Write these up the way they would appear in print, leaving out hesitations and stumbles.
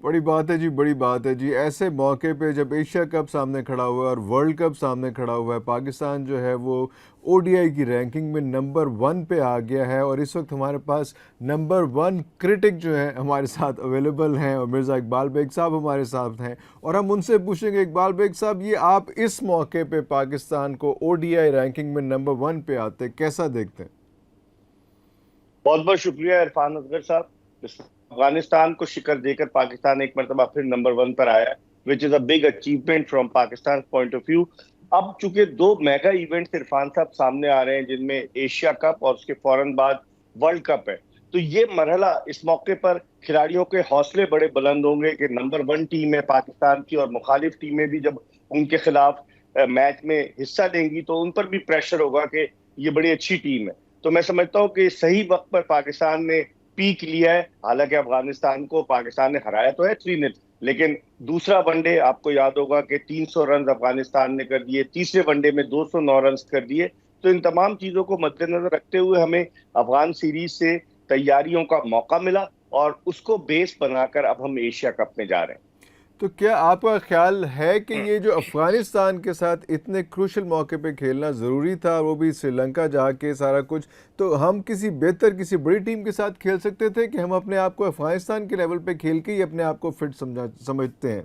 बड़ी बात है जी, बड़ी बात है जी। ऐसे मौके पे जब एशिया कप सामने खड़ा हुआ है और वर्ल्ड कप सामने खड़ा हुआ है, पाकिस्तान जो है वो ओडीआई की रैंकिंग में नंबर 1 पे आ गया है और इस वक्त हमारे पास नंबर 1 क्रिटिक जो है हमारे साथ अवेलेबल हैं और मिर्ज़ा इकबाल बेग साहब हमारे साथ हैं और हम उनसे पूछेंगे, इकबाल बेग साहब, ये आप इस मौके पे पाकिस्तान को ओडीआई रैंकिंग में नंबर 1 पे आते कैसा देखते हैं? बहुत बहुत शुक्रिया इरफान असगर साहब। अफगानिस्तान को शिकस्त देकर पाकिस्तान एक मरतबा फिर नंबर 1 पर आया, which is a big achievement from Pakistan point of view. अब चूंकि दो मेगा इवेंट्स इरफान साहब सामने आ रहे हैं, जिनमें एशिया कप और उसके फौरन बाद वर्ल्ड कप है, तो ये मरहला इस मौके पर खिलाड़ियों के हौसले बड़े बुलंद होंगे कि नंबर 1 टीम है पाकिस्तान की, और मुखालिफ टीमें भी जब उनके खिलाफ मैच में हिस्सा लेंगी तो उन पर भी प्रेशर होगा कि ये बड़ी अच्छी टीम है। तो मैं समझता हूँ कि सही वक्त पर पाकिस्तान ने पीक लिया है। हालांकि अफगानिस्तान को पाकिस्तान ने हराया तो है 3-0, लेकिन दूसरा वनडे आपको याद होगा कि 300 रन अफगानिस्तान ने कर दिए, तीसरे वनडे में 209 रन कर दिए। तो इन तमाम चीजों को मद्देनजर रखते हुए हमें अफगान सीरीज से तैयारियों का मौका मिला और उसको बेस बनाकर अब हम एशिया कप में जा रहे हैं। तो क्या आपका ख्याल है कि ये जो अफ़गानिस्तान के साथ इतने क्रूशल मौके पे खेलना ज़रूरी था, वो भी श्रीलंका जाके सारा कुछ, तो हम किसी बेहतर किसी बड़ी टीम के साथ खेल सकते थे कि हम अपने आप को अफ़गानिस्तान के लेवल पे खेल के ही अपने आप को फिट समझते हैं?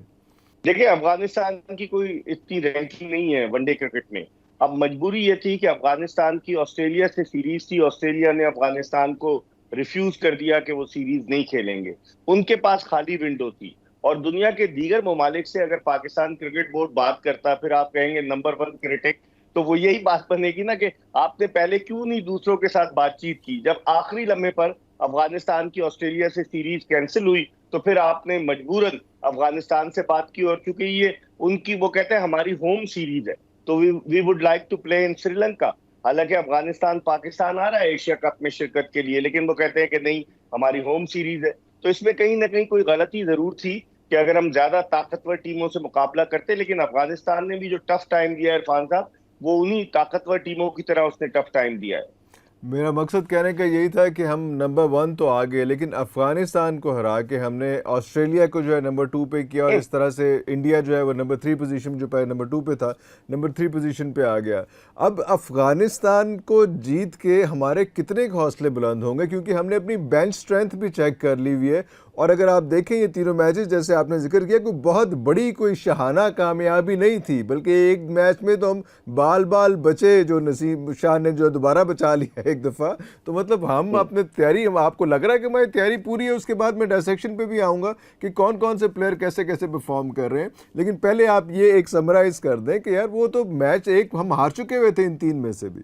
देखिए, अफगानिस्तान की कोई इतनी रैंकिंग नहीं है वनडे क्रिकेट में। अब मजबूरी ये थी कि अफगानिस्तान की ऑस्ट्रेलिया से सीरीज थी, ऑस्ट्रेलिया ने अफगानिस्तान को रिफ्यूज कर दिया कि वो सीरीज नहीं खेलेंगे। उनके पास खाली विंडो थी, और दुनिया के दीगर ममालिक से अगर पाकिस्तान क्रिकेट बोर्ड बात करता, फिर आप कहेंगे नंबर 1 क्रिटिक, तो वो यही बात बनेगी ना कि आपने पहले क्यों नहीं दूसरों के साथ बातचीत की। जब आखिरी लम्हे पर अफगानिस्तान की ऑस्ट्रेलिया से सीरीज कैंसिल हुई, तो फिर आपने मजबूरन अफगानिस्तान से बात की, और क्योंकि ये उनकी, वो कहते हैं हमारी होम सीरीज है, तो we would like to play in Sri Lanka. हालांकि अफगानिस्तान पाकिस्तान आ रहा है एशिया कप में शिरकत के लिए, लेकिन वो कहते हैं कि नहीं, हमारी होम सीरीज है। तो इसमें कहीं ना कहीं कोई गलती जरूर थी कि अगर हम ज्यादा ताकतवर टीमों से मुकाबला करते, लेकिन अफगानिस्तान ने भी जो टफ टाइम दिया है इरफान साहब, वो उन्हीं ताकतवर टीमों की तरह उसने टफ टाइम दिया है। मेरा मकसद कहने का यही था कि हम नंबर 1 तो आ गए, लेकिन अफ़गानिस्तान को हरा के हमने ऑस्ट्रेलिया को जो है नंबर 2 पे किया और इस तरह से इंडिया जो है वो नंबर 3 पोजीशन, जो पहले नंबर 2 पे था, नंबर 3 पोजीशन पे आ गया। अब अफ़गानिस्तान को जीत के हमारे कितने हौसले बुलंद होंगे, क्योंकि हमने अपनी बेंच स्ट्रेंथ भी चेक कर ली हुई है। और अगर आप देखें ये तीनों मैचेस, जैसे आपने जिक्र किया, कोई बहुत बड़ी कोई शहाना कामयाबी नहीं थी, बल्कि एक मैच में तो हम बाल बाल बचे, जो नसीम शाह ने जो दोबारा बचा लिया एक दफ़ा। तो मतलब हम अपने तैयारी, हम, आपको लग रहा है कि हमारी तैयारी पूरी है? उसके बाद मैं डायसेक्शन पे भी आऊँगा कि कौन कौन से प्लेयर कैसे कैसे परफॉर्म कर रहे हैं, लेकिन पहले आप ये एक समराइज़ कर दें कि यार वो तो मैच एक हम हार चुके हुए थे इन 3 में से भी।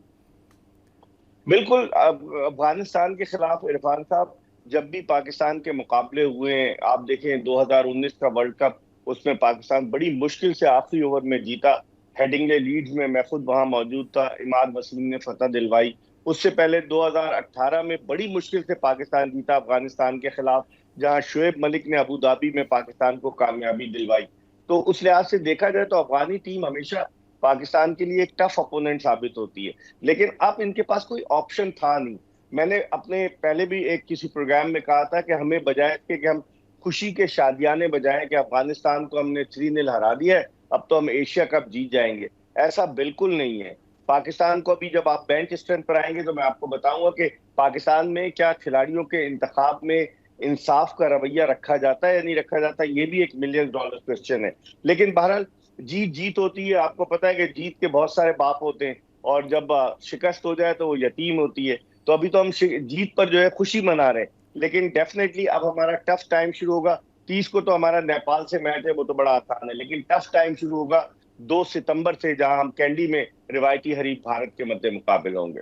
बिल्कुल। अफगानिस्तान के खिलाफ इरफान साहब, जब भी पाकिस्तान के मुकाबले हुए हैं, आप देखें 2019 का वर्ल्ड कप, उसमें पाकिस्तान बड़ी मुश्किल से आखिरी ओवर में जीता। हेडिंगले लीड्स में मैं खुद वहां मौजूद था, इमाद वसीम ने फतह दिलवाई। उससे पहले 2018 में बड़ी मुश्किल से पाकिस्तान जीता अफगानिस्तान के खिलाफ, जहां शुएब मलिक ने अबू धाबी में पाकिस्तान को कामयाबी दिलवाई। तो उस लिहाज से देखा जाए तो अफगानी टीम हमेशा पाकिस्तान के लिए एक टफ अपोनेंट साबित होती है, लेकिन अब इनके पास कोई ऑप्शन था नहीं। मैंने अपने पहले भी एक किसी प्रोग्राम में कहा था कि हमें बजाय इसके कि हम खुशी के शादियाने बजाय कि अफगानिस्तान को हमने 3-0 हरा दिया है, अब तो हम एशिया कप जीत जाएंगे, ऐसा बिल्कुल नहीं है। पाकिस्तान को अभी जब आप बेंच स्ट्रेंथ पर आएंगे तो मैं आपको बताऊंगा कि पाकिस्तान में क्या खिलाड़ियों के इंतखाब में इंसाफ का रवैया रखा जाता है या नहीं रखा जाता, ये भी एक मिलियन डॉलर क्वेश्चन है। लेकिन बहरहाल, जीत जीत होती है। आपको पता है कि जीत के बहुत सारे बाप होते हैं, और जब शिकस्त हो जाए तो वो यतीम होती है। तो अभी तो हम जीत पर जो है खुशी मना रहे हैं, लेकिन डेफिनेटली अब हमारा टफ टाइम शुरू होगा। 30 को तो हमारा नेपाल से मैच है, वो तो बड़ा आसान है, लेकिन टफ टाइम शुरू होगा 2 सितंबर से, जहां हम कैंडी में रिवायती हरीफ भारत के मध्य मुकाबले होंगे।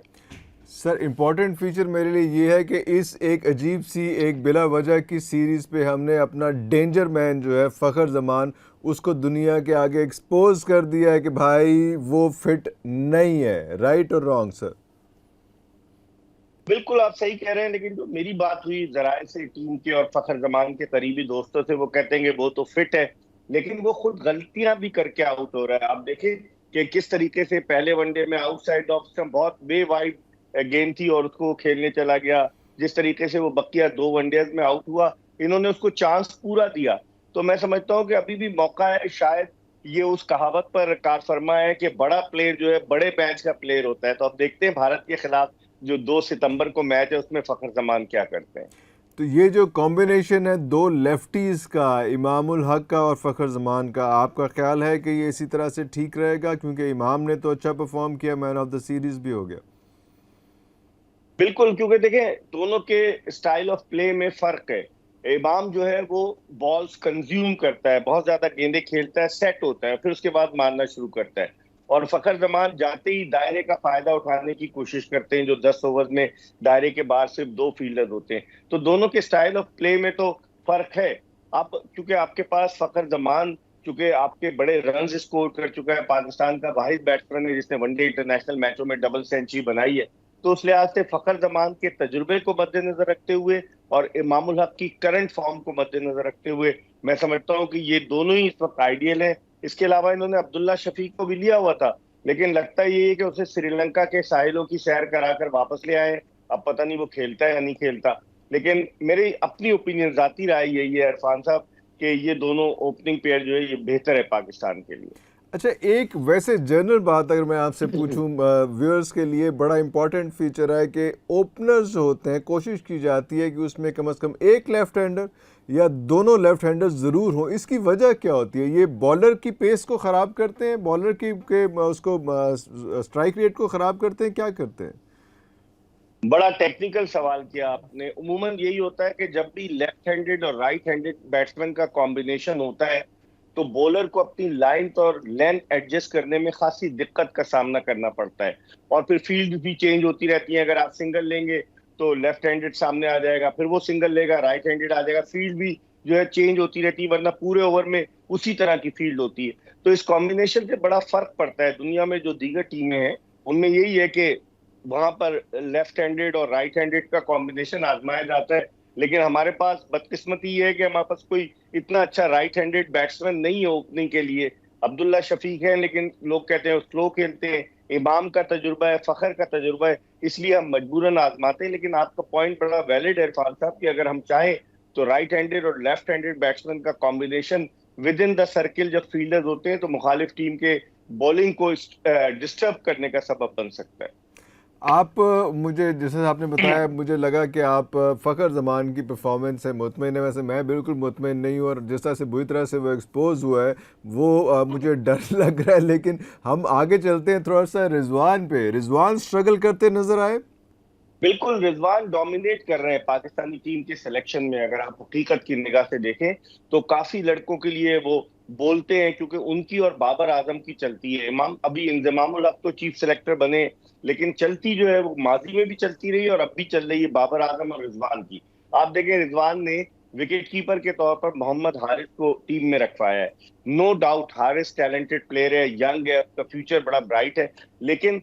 सर, इम्पॉर्टेंट फीचर मेरे लिए ये है कि इस एक अजीब सी एक बिला वजह की सीरीज़ पे हमने अपना डेंजर मैन जो है फ़खर जमान, उसको दुनिया के आगे एक्सपोज कर दिया है कि भाई वो फिट नहीं है। राइट और रॉन्ग सर? बिल्कुल आप सही कह रहे हैं, लेकिन जो मेरी बात हुई जराये से टीम के और फखर जमान के करीबी दोस्तों से, वो कहते हैं कि वो तो फिट है, लेकिन वो खुद गलतियां भी करके आउट हो रहा है। आप देखें कि किस तरीके से पहले वनडे में आउटसाइड ऑफ स्टंप बहुत वे वाइड गेंद थी और उसको खेलने चला गया। जिस तरीके से वो बकिया 2 वनडेज में आउट हुआ, इन्होंने उसको चांस पूरा दिया। तो मैं समझता हूँ कि अभी भी मौका है, शायद ये उस कहावत पर कार फरमा है कि बड़ा प्लेयर जो है बड़े मैच का प्लेयर होता है। तो अब देखते हैं भारत के खिलाफ जो 2 सितंबर को मैच है उसमें फखर जमान क्या करते हैं। तो ये जो कॉम्बिनेशन है दो लेफ्टीज का, इमामुल हक का और फ़खर जमान का, आपका ख्याल है कि ये इसी तरह से ठीक रहेगा? क्योंकि इमाम ने तो अच्छा परफॉर्म किया, मैन ऑफ द सीरीज भी हो गया। बिल्कुल, क्योंकि देखें दोनों के स्टाइल ऑफ प्ले में फर्क है। इमाम जो है वो बॉल्स कंज्यूम करता है, बहुत ज्यादा गेंदें खेलता है, सेट होता है, फिर उसके बाद मारना शुरू करता है। और फखर जमान जाते ही दायरे का फायदा उठाने की कोशिश करते हैं, जो 10 ओवर में दायरे के बाहर सिर्फ 2 फील्डर होते हैं। तो दोनों के स्टाइल ऑफ प्ले में तो फर्क है। आप क्योंकि आपके पास फखर जमान, चूंकि आपके बड़े रन स्कोर कर चुका है, पाकिस्तान का वाहिद बैट्समैन है जिसने वनडे इंटरनेशनल मैचों में डबल सेंचुरी बनाई है, तो उस लिहाज से फखर जमान के तजुर्बे को मद्देनजर रखते हुए और इमामुल हक की करंट फॉर्म को मद्देनजर रखते हुए मैं समझता हूं कि ये दोनों ही इस वक्त आइडियल हैं। इसके अलावा इन्होंने अब्दुल्ला शफीक को भी लिया हुआ था, लेकिन लगता ये है कि उसे श्रीलंका के साहिलों की सैर कराकर वापस ले आए। अब पता नहीं वो खेलता है या नहीं खेलता, लेकिन मेरी अपनी ओपिनियन, जाती राय यही है इरफान साहब, कि ये दोनों ओपनिंग पेयर जो है ये बेहतर है पाकिस्तान के लिए। अच्छा, एक वैसे जनरल बात अगर मैं आपसे पूछूं, व्यूअर्स के लिए बड़ा इंपॉर्टेंट फीचर है कि ओपनर्स जो होते हैं, कोशिश की जाती है कि उसमें कम से कम एक लेफ्ट हैंडर या दोनों लेफ्ट हैंडर ज़रूर हों। इसकी वजह क्या होती है? ये बॉलर की पेस को ख़राब करते हैं, बॉलर की के उसको स्ट्राइक रेट को ख़राब करते हैं, क्या करते हैं? बड़ा टेक्निकल सवाल किया आपने। उमूमन यही होता है कि जब भी लेफ्ट हैंडेड और राइट हैंडेड बैट्समैन का कॉम्बिनेशन होता है तो बॉलर को अपनी लाइंथ और लेंथ एडजस्ट करने में खासी दिक्कत का सामना करना पड़ता है। और फिर फील्ड भी चेंज होती रहती है। अगर आप सिंगल लेंगे तो लेफ्ट हैंडेड सामने आ जाएगा, फिर वो सिंगल लेगा राइट हैंडेड आ जाएगा, फील्ड भी जो है चेंज होती रहती है, वरना पूरे ओवर में उसी तरह की फील्ड होती है। तो इस कॉम्बिनेशन से बड़ा फर्क पड़ता है। दुनिया में जो दीगर टीमें हैं उनमें यही है कि वहां पर लेफ्ट हैंडेड और राइट हैंडेड का कॉम्बिनेशन आजमाया जाता है, लेकिन हमारे पास बदकिस्मती ये है कि हमारे पास कोई इतना अच्छा राइट हैंडेड बैट्समैन नहीं है ओपनिंग के लिए। अब्दुल्ला शफीक है, लेकिन लोग कहते हैं स्लो खेलते हैं। इमाम का तजुर्बा है, फखर का तजुर्बा है, इसलिए हम मजबूरन आजमाते हैं। लेकिन आपका पॉइंट बड़ा वैलिड है इरफान साहब, कि अगर हम चाहें तो राइट हैंडेड और लेफ्ट हैंडेड बैट्समैन का combination with in the circle जब फील्डर्स होते हैं तो मुखालिफ टीम के बॉलिंग को डिस्टर्ब करने का सबब बन सकता है। आप मुझे जैसे आपने बताया, मुझे लगा कि आप फ़खर ज़मान की परफॉर्मेंस से मुतमिन है। वैसे मैं बिल्कुल मुतमिन नहीं हूँ, और जिस तरह से बुरी तरह से वो एक्सपोज हुआ है वो मुझे डर लग रहा है। लेकिन हम आगे चलते हैं थोड़ा सा रिजवान पे। रिजवान स्ट्रगल करते नज़र आए। बिल्कुल, रिजवान डोमिनेट कर रहे हैं पाकिस्तानी टीम के सिलेक्शन में। अगर आप हकीकत की निगाह से देखें तो काफी लड़कों के लिए वो बोलते हैं, क्योंकि उनकी और बाबर आजम की चलती है। इमाम अभी इंजमामुल हक तो चीफ सेलेक्टर बने, लेकिन चलती जो है वो माजी में भी चलती रही और अब भी चल रही है बाबर आजम और रिजवान की। आप देखें रिजवान ने विकेट कीपर के तौर पर मोहम्मद हारिस को टीम में रखवाया है। No doubt Haris talented player है, यंग है, उसका फ्यूचर बड़ा ब्राइट है, लेकिन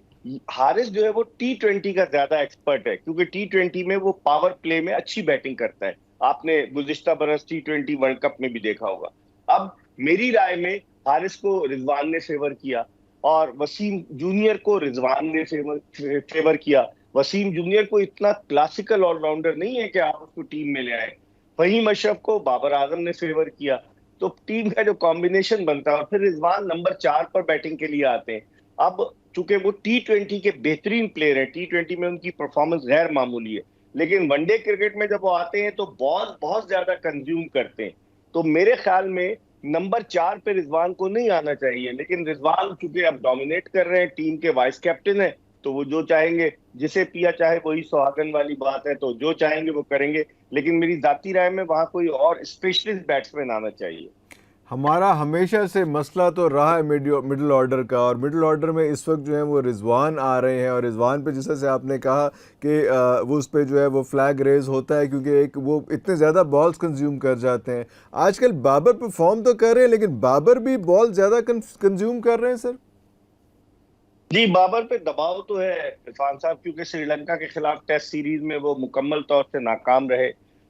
हारिस जो है वो T20 का ज्यादा एक्सपर्ट है, क्योंकि T20 में वो पावर प्ले में अच्छी बैटिंग करता है। आपने गुज़िश्ता बरस T20 वर्ल्ड कप में भी देखा होगा। अब मेरी राय में हारिस को रिजवान ने फेवर किया और वसीम जूनियर को रिजवान ने फेवर किया। वसीम जूनियर को इतना क्लासिकल ऑलराउंडर नहीं है कि आप उसको टीम में ले आए। फहीम अशरफ को बाबर आजम ने फेवर किया। तो टीम का जो कॉम्बिनेशन बनता है, और फिर रिजवान नंबर 4 पर बैटिंग के लिए आते हैं। अब चूंकि वो T20 के बेहतरीन प्लेयर हैं, T20 में उनकी परफॉर्मेंस गैर मामूली है, लेकिन वनडे क्रिकेट में जब वो आते हैं तो बॉल बहुत ज्यादा कंज्यूम करते हैं। तो मेरे ख्याल में नंबर 4 पे रिजवान को नहीं आना चाहिए, लेकिन रिजवान चूंकि अब डोमिनेट कर रहे हैं, टीम के वाइस कैप्टन है, तो वो जो चाहेंगे, जिसे पिया चाहे वही सुहागन वाली बात है, तो जो चाहेंगे वो करेंगे। लेकिन मेरी जाती राय में वहां कोई और स्पेशलिस्ट बैट्समैन आना चाहिए। हमारा हमेशा से मसला तो रहा है मिडिल ऑर्डर का, और मिडिल ऑर्डर में इस वक्त जो है वो रिजवान आ रहे हैं। और रिजवान पे जिस तरह से आपने कहा कि वो उस पर जो है वो फ्लैग रेज होता है, क्योंकि एक वो इतने ज़्यादा बॉल्स कंज्यूम कर जाते हैं। आजकल बाबर परफॉर्म तो कर रहे हैं, लेकिन बाबर भी बॉल ज़्यादा कंज्यूम कर रहे हैं सर। जी, बाबर पे दबाव तो है इरफान साहब, क्योंकि श्रीलंका के खिलाफ टेस्ट सीरीज में वो मुकम्मल तौर से नाकाम रहे।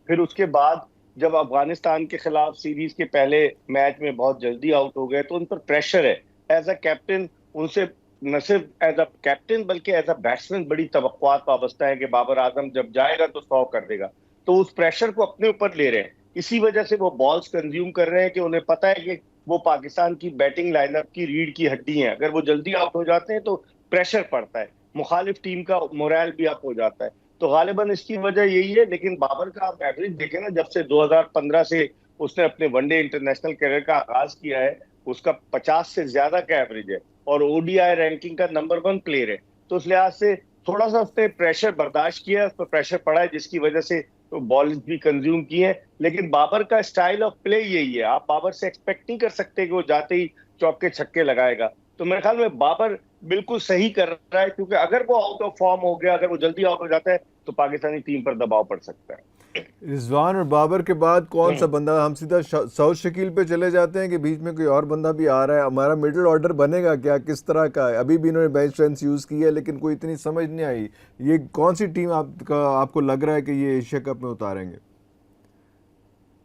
फिर उसके बाद जब अफगानिस्तान के खिलाफ सीरीज के पहले मैच में बहुत जल्दी आउट हो गए, तो उन पर प्रेशर है एज अ कैप्टन। उनसे न सिर्फ एज अ कैप्टन बल्कि एज अ बैट्समैन बड़ी तवक्कुआत वाबस्ता है कि बाबर आजम जब जाएगा तो 100 कर देगा। तो उस प्रेशर को अपने ऊपर ले रहे हैं। इसी वजह से वो बॉल्स कंज्यूम कर रहे हैं कि उन्हें पता है कि वो पाकिस्तान की बैटिंग लाइनअप की रीढ़ की हड्डी है, अगर वो जल्दी आउट हो जाते हैं तो प्रेशर पड़ता है, मुखालिफ टीम का मोरल भी अप हो जाता है। तो गालिबन इसकी वजह यही है। लेकिन बाबर का आप एवरेज देखें ना, जब से 2015 से उसने अपने वनडे इंटरनेशनल करियर का आगाज किया है, उसका 50 से ज्यादा का एवरेज है और ओडीआई रैंकिंग का नंबर 1 प्लेयर है। तो उस लिहाज से थोड़ा सा उसने प्रेशर बर्दाश्त किया, उस पर प्रेशर पड़ा है, जिसकी वजह से तो बॉल भी कंज्यूम की है। लेकिन बाबर का स्टाइल ऑफ प्ले यही है, आप बाबर से एक्सपेक्ट नहीं कर सकते कि वो जाते ही चौके छक्के लगाएगा। तो मेरे ख्याल में बाबर बिल्कुल सही कर रहा है, क्योंकि अगर वो आउट ऑफ फॉर्म हो गया, अगर वो जल्दी आउट हो जाता है तो पाकिस्तानी टीम पर दबाव पड़ सकता है। रिजवान और बाबर के बाद कौन सा बंदा, हम सीधा सऊद शकील पे चले जाते हैं कि बीच में कोई और बंदा भी आ रहा है? हमारा मिडिल ऑर्डर बनेगा क्या, किस तरह का है? अभी भी इन्होंने बेंच स्ट्रेंथ यूज़ की है लेकिन कोई इतनी समझ नहीं आई। ये कौन सी टीम आपको लग रहा है कि ये एशिया कप में उतारेंगे?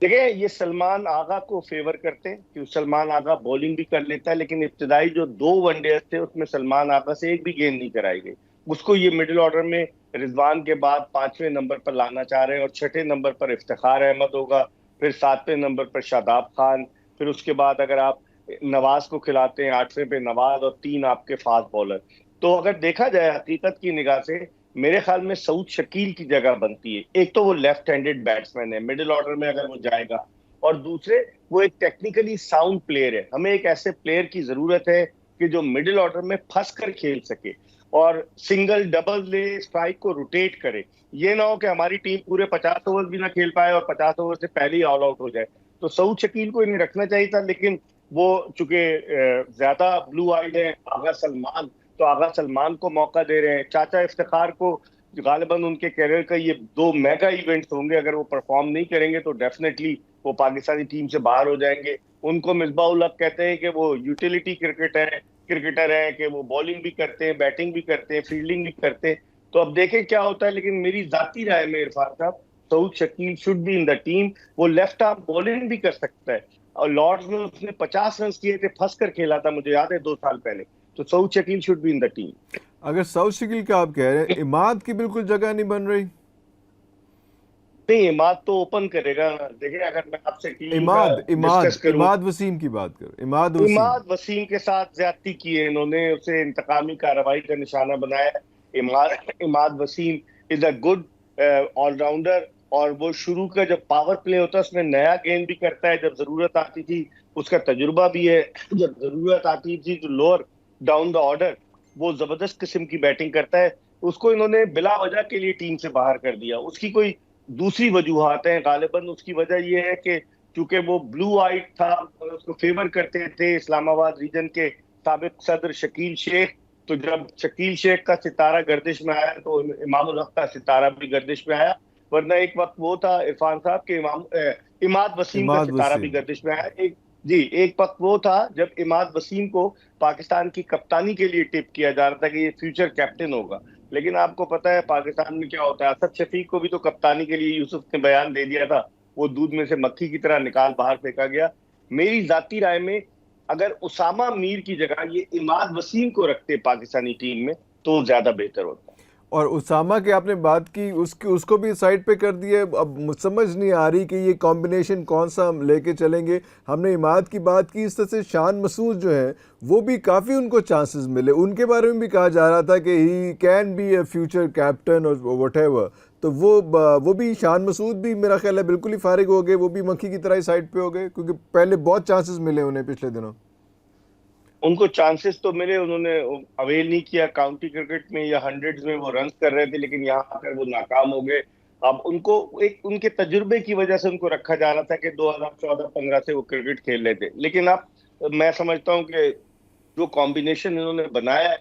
देखिए, ये सलमान आगा को फेवर करते हैं, क्योंकि सलमान आगा बॉलिंग भी कर लेता है, लेकिन इब्तदाई जो 2 वनडे थे उसमें सलमान आगा से एक भी गेंद नहीं कराई गई। उसको ये मिडिल ऑर्डर में रिजवान के बाद 5वें नंबर पर लाना चाह रहे हैं, और 6ठे नंबर पर इफ्तिखार अहमद होगा, फिर 7वें नंबर पर शादाब खान, फिर उसके बाद अगर आप नवाज को खिलाते हैं 8वें पे नवाज, और 3 आपके फास्ट बॉलर। तो अगर देखा जाए हकीकत की निगाह से, मेरे ख्याल में सऊद शकील की जगह बनती है। एक तो वो लेफ्ट हैंडेड बैट्समैन है, मिडिल ऑर्डर में अगर वो जाएगा, और दूसरे वो एक टेक्निकली साउंड प्लेयर है। हमें एक ऐसे प्लेयर की जरूरत है कि जो मिडिल ऑर्डर में फंस कर खेल सके और सिंगल डबल ले, स्ट्राइक को रोटेट करे। ये ना हो कि हमारी टीम पूरे 50 ओवर भी ना खेल पाए और 50 ओवर से पहले ही ऑल आउट हो जाए। तो सऊद शकील को इन्हें रखना चाहिए था, लेकिन वो चूंकि ज्यादा ब्लू आइड है आगा सलमान, तो आगा सलमान को मौका दे रहे हैं। चाचा इफ्तिखार को गालिबन उनके कैरियर का ये 2 मेगा इवेंट्स होंगे, अगर वो परफॉर्म नहीं करेंगे तो डेफिनेटली वो पाकिस्तानी टीम से बाहर हो जाएंगे। उनको मिसबाह उल हक कहते हैं कि वो यूटिलिटी क्रिकेटर है कि वो बॉलिंग भी करते हैं, बैटिंग भी करते हैं, फील्डिंग भी करते हैं। तो अब देखें क्या होता है। लेकिन मेरी जाती राय में इरफान साहब, Saud Shakeel should be in the team. वो लेफ्ट आर्म बॉलिंग भी कर सकता है, और लॉर्ड्स में उसने 50 रन किए थे, फंस कर खेला था, मुझे याद है 2 साल पहले। तो Saud Shakeel should be in the team. अगर सऊद शकील का आप कह रहे हैं, इमाद की बिल्कुल जगह नहीं बन रही? नहीं, इमाद तो ओपन करेगा। देखिए, अगर मैं आपसे टीम का इमाद इमाद डिस्कस करूं, इमाद वसीम की बात कर, इमाद वसीम। इमाद वसीम के साथ ज्यादती की है इन्होंने, उसे इंतकामी कार्रवाई का निशाना बनाया है। Imad Wasim is a good allrounder, और वो शुरू का जब पावर प्ले होता है उसमें नया गेंद भी करता है, जब जरूरत आती थी उसका तजुर्बा भी है, जब जरूरत आती थी तो लोअर डाउन द ऑर्डर वो जबरदस्त किस्म की बैटिंग करता है। उसको इन्होंने बिला वजह के लिए टीम से बाहर कर दिया। उसकी कोई दूसरी वजूहात हैं गालिबन, उसकी वजह यह है कि क्योंकि वो ब्लू आइट था, उसको फेवर करते थे इस्लामाबाद रीजन के साबिक सदर शकील शेख। तो जब शकील शेख का सितारा गर्दिश में आया तो इमामुल हक का सितारा भी गर्दिश में आया। वरना एक वक्त वो था इरफान साहब के इमाद वसीम का इमाद सितारा भी वसीम। गर्दिश में आया। एक वक्त वो था जब इमाद वसीम को पाकिस्तान की कप्तानी के लिए टिप किया जा रहा था कि ये फ्यूचर कैप्टन होगा। लेकिन आपको पता है पाकिस्तान में क्या होता है, असद शफीक को भी तो कप्तानी के लिए यूसुफ ने बयान दे दिया था, वो दूध में से मक्खी की तरह निकाल बाहर फेंका गया। मेरी जाती राय में अगर उसामा मीर की जगह ये इमाद वसीम को रखते पाकिस्तानी टीम में तो ज्यादा बेहतर होता। और उसामा की आपने बात की, उसको भी साइड पे कर दिए। अब समझ नहीं आ रही कि ये कॉम्बिनेशन कौन सा हम लेके चलेंगे। हमने इमाद की बात की, इस तरह से शान मसूद जो है वो भी काफ़ी उनको चांसेस मिले, उनके बारे में भी कहा जा रहा था कि ही can B A future captain और व्हाटएवर। तो वो भी शान मसूद भी मेरा ख्याल है बिल्कुल ही फारिग हो गए, वो भी मक्खी की तरह ही साइड पे हो गए, क्योंकि पहले बहुत चांसेस मिले उन्हें पिछले दिनों। उनको चांसेस तो मिले, उन्होंने अवेल नहीं किया। काउंटी क्रिकेट में या हंड्रेड्स में वो रन कर रहे थे, लेकिन यहाँ आकर वो नाकाम हो गए। अब उनको एक उनके तजुर्बे की वजह से उनको रखा जा रहा था कि 2014-15 से वो क्रिकेट खेल रहे थे। लेकिन अब मैं समझता हूँ कि जो कॉम्बिनेशन इन्होंने बनाया है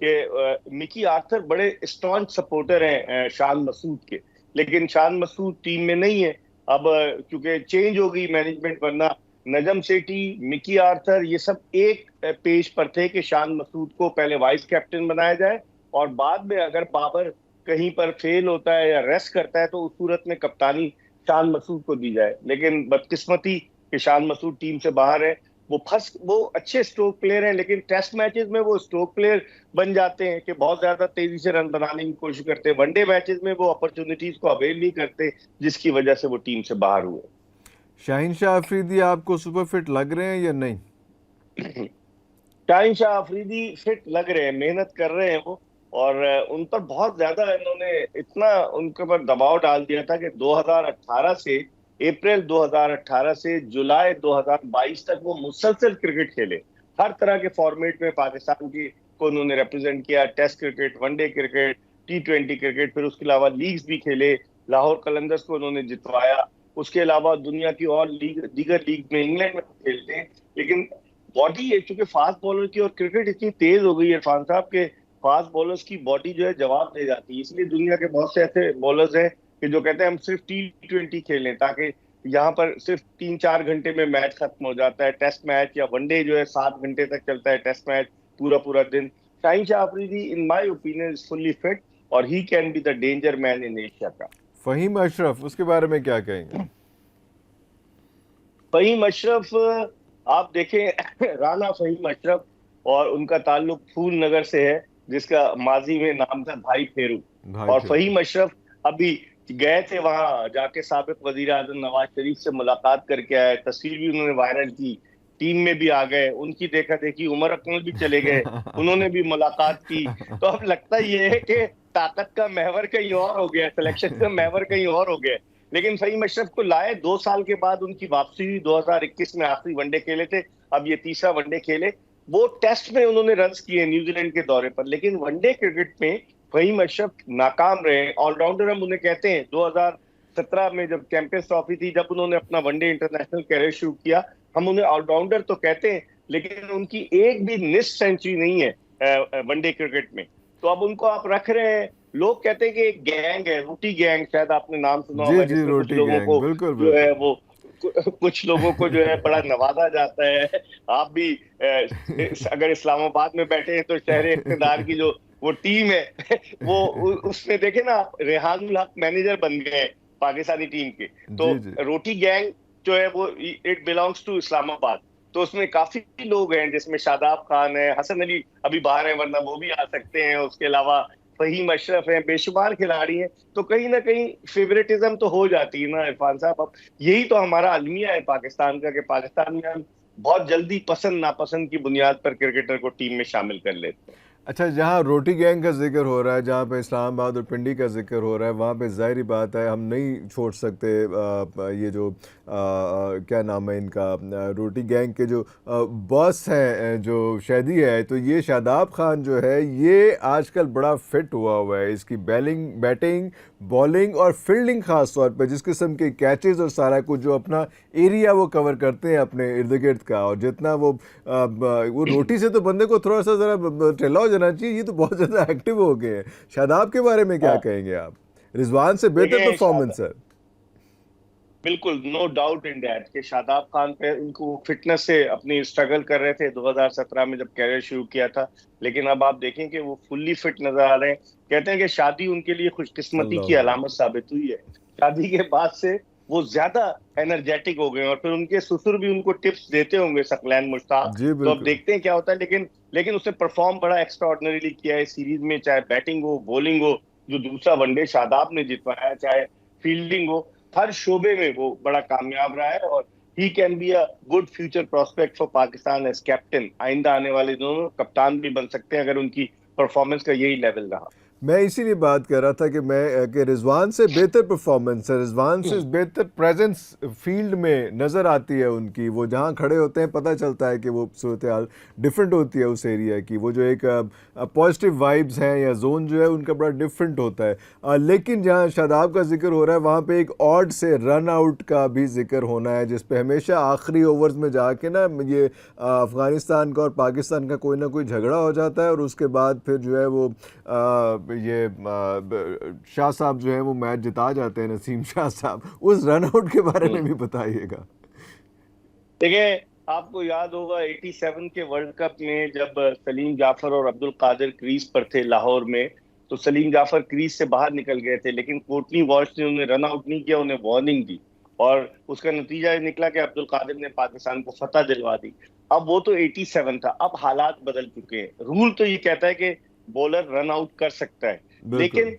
कि मिकी आर्थर बड़े स्टॉन्च सपोर्टर हैं शान मसूद के, लेकिन शान मसूद टीम में नहीं है अब, क्योंकि चेंज हो गई मैनेजमेंट। वरना नजम सेठी, मिकी आर्थर, ये सब एक पेज पर थे कि शान मसूद को पहले वाइस कैप्टन बनाया जाए, और बाद में अगर बाबर कहीं पर फेल होता है या रेस्ट करता है तो उस सूरत में कप्तानी शान मसूद को दी जाए। लेकिन बदकिस्मती कि शान मसूद टीम से बाहर है। वो अच्छे स्ट्रोक प्लेयर हैं, लेकिन टेस्ट मैचेस में वो स्ट्रोक प्लेयर बन जाते हैं कि बहुत ज्यादा तेजी से रन बनाने की कोशिश करते हैं। वनडे मैचेस में वो अपॉर्चुनिटीज को अवेल नहीं करते, जिसकी वजह से वो टीम से बाहर हुए। शाहीन शाह अफरीदी आपको सुपर फिट लग रहे हैं या नहीं? शाहीन शाह अफरीदी फिट लग रहे हैं, मेहनत कर रहे हैं वो। और उन पर बहुत ज्यादा इन्होंने इतना उनके ऊपर दबाव डाल दिया था कि 2018 से, अप्रैल 2018 से जुलाई 2022 तक वो मुसलसल क्रिकेट खेले। हर तरह के फॉर्मेट में पाकिस्तान की को उन्होंने रिप्रेजेंट किया, test cricket, one day cricket, T20 cricket, फिर उसके अलावा लीग्स भी खेले। लाहौर कलंदर्स को उन्होंने जितवाया। उसके अलावा दुनिया की और दीगर लीग में, इंग्लैंड में खेलते हैं। लेकिन बॉडी है, चूंकि फास्ट बॉलर की और क्रिकेट इतनी तेज हो गई है इरफान साहब के, फास्ट बॉलर्स की बॉडी जो है जवाब दे जाती है। इसलिए दुनिया के बहुत से ऐसे बॉलर्स हैं कि जो कहते हैं हम सिर्फ T20 खेलें, ताकि यहाँ पर सिर्फ 3-4 घंटे में मैच खत्म हो जाता है। टेस्ट मैच या वनडे जो है 7 घंटे तक चलता है, टेस्ट मैच पूरा पूरा दिन। Shaheen Shah Afridi in my opinion is fully fit, और he can be the danger man in Asia का। फ़हीम अशरफ, उसके बारे में क्या कहेंगे? फहीम अशरफ, आप देखें राणा फहीम अशरफ, और उनका ताल्लुक फूल नगर से है, जिसका माजी में नाम था भाई फेरू। भाई और फिर फहीम अशरफ अभी गए थे वहां, जाके साबिक वजीर आजम नवाज शरीफ से मुलाकात करके आए, तस्वीर भी उन्होंने वायरल की, टीम में भी आ गए, उनकी देखा देखी उमर अकमल भी चले गए, उन्होंने भी मुलाकात की। तो अब लगता ये है कि ताकत का महवर कहीं और हो गया, सिलेक्शन का महवर कहीं और हो गया। लेकिन फहीम अशरफ को लाए 2 साल के बाद, उनकी वापसी हुई 2021 में, आखिरी वनडे खेले थे, अब ये तीसरा वनडे खेले। वो टेस्ट में उन्होंने रन्स किए न्यूजीलैंड के दौरे पर, लेकिन वनडे क्रिकेट में फहीम अशरफ नाकाम रहे। ऑलराउंडर हम उन्हें कहते हैं। 2017 में जब चैंपियंस ट्रॉफी थी, जब उन्होंने अपना वनडे इंटरनेशनल कैरियर शुरू किया, हम उन्हें ऑलराउंडर तो कहते हैं, लेकिन उनकी एक भी निस सेंचुरी नहीं है वनडे क्रिकेट में। तो अब उनको आप रख रहे हैं। लोग कहते हैं कि एक गैंग है, रोटी गैंग, शायद आपने नाम सुना जी होगा, जी, जिसमें कुछ रोटी लोगों गैंग, को बिल्कुल जो है बिल्कुल। वो कुछ लोगों को जो है बड़ा नवाजा जाता है। आप भी अगर इस्लामाबाद में बैठे हैं तो शहर इक़्तिदार की जो वो टीम है वो उसमें देखे ना, रेहानुल हक मैनेजर बन गए हैं पाकिस्तानी टीम के। तो जी जी। रोटी गैंग जो है वो इट बिलोंग्स टू इस्लामाबाद। तो उसमें काफी लोग हैं, जिसमें शादाब खान है, हसन अली अभी बाहर है, वरना वो भी आ सकते हैं, उसके अलावा फहीम अशरफ है, बेशुमार खिलाड़ी हैं। तो कहीं ना कहीं फेवरेटिज्म तो हो जाती है ना इरफान साहब। अब यही तो हमारा अलमिया है पाकिस्तान का, कि पाकिस्तान में हम बहुत जल्दी पसंद नापसंद की बुनियाद पर क्रिकेटर को टीम में शामिल कर लेते हैं। अच्छा, जहाँ रोटी गैंग का जिक्र हो रहा है, जहाँ पे इस्लामाबाद और पिंडी का जिक्र हो रहा है, वहाँ पे ज़ाहिर बात है हम नहीं छोड़ सकते ये जो क्या नाम है इनका, रोटी गैंग के जो बॉस हैं, जो शैदी है, तो ये शादाब खान जो है ये आजकल बड़ा फिट हुआ है। इसकी बैटिंग, बॉलिंग और फील्डिंग ख़ास तौर पे, जिस किस्म के कैचेस और सारा कुछ जो अपना एरिया वो कवर करते हैं अपने इर्द गिर्द का, और जितना वो रोटी से तो बंदे को थोड़ा सा ज़रा ठेला हो जाना चाहिए। ये तो बहुत ज़्यादा एक्टिव हो गए हैं। शादाब के बारे में क्या हाँ, कहेंगे आप? रिजवान से बेहतर देखिए परफॉर्मेंस है। बिल्कुल नो डाउट इन दैट कि शादाब खान पे उनको फिटनेस से अपनी स्ट्रगल कर रहे थे 2017 में जब कैरियर शुरू किया था। लेकिन अब आप देखें कि वो फुल्ली फिट नजर आ रहे हैं। कहते हैं कि शादी उनके लिए खुशकिस्मती की अल्लाह। अलामत साबित हुई है। शादी के बाद से वो ज्यादा एनर्जेटिक हो गए, और फिर उनके ससुर भी उनको टिप्स देते होंगे, सकलैन मुश्ताक। जी तो अब बिल्कुल। देखते हैं क्या होता है। लेकिन लेकिन उसने परफॉर्म बड़ा एक्स्ट्राऑर्डिनरीली किया है सीरीज में, चाहे बैटिंग हो, बॉलिंग हो, जो दूसरा वनडे शादाब ने जितवाया, चाहे फील्डिंग हो, हर शोबे में वो बड़ा कामयाब रहा है। और he can be a good future prospect for Pakistan as captain. आइंदा आने वाले दोनों कप्तान भी बन सकते हैं अगर उनकी परफॉर्मेंस का यही लेवल रहा। मैं इसीलिए बात कर रहा था कि रिजवान से बेहतर परफॉर्मेंस है, रिजवान से बेहतर प्रेजेंस फील्ड में नज़र आती है उनकी। वो जहाँ खड़े होते हैं पता चलता है कि वो सूरत हाल डिफरेंट होती है उस एरिया की। वो जो एक पॉजिटिव वाइब्स हैं या जोन जो है उनका बड़ा डिफरेंट होता है। लेकिन जहाँ शादाब का जिक्र हो रहा है वहाँ पे एक ऑड से रन आउट का भी जिक्र होना है, जिस पे हमेशा आखिरी ओवर्स में जाके ना ये अफ़गानिस्तान का और पाकिस्तान का कोई ना कोई झगड़ा हो जाता है, और उसके बाद फिर जो है वो ये शाह साहब जो है वो मैच जिता जाते हैं, नसीम शाह साहब। उस रन आउट के बारे में भी बताइएगा। देखिए, आपको याद होगा 87 के वर्ल्ड कप में जब सलीम जाफर और अब्दुल कादिर क्रीज पर थे लाहौर में, तो सलीम जाफर क्रीज से बाहर निकल गए थे, लेकिन कोटनी वॉल्श ने उन्हें रन आउट नहीं किया, उन्हें वार्निंग दी, और उसका नतीजा ये निकला कि अब्दुल कादिर ने पाकिस्तान को फतह दिलवा दी। अब वो तो 87 था, अब हालात बदल चुके हैं। रूल तो ये कहता है कि बॉलर रन आउट कर सकता है, बिल्कुल। लेकिन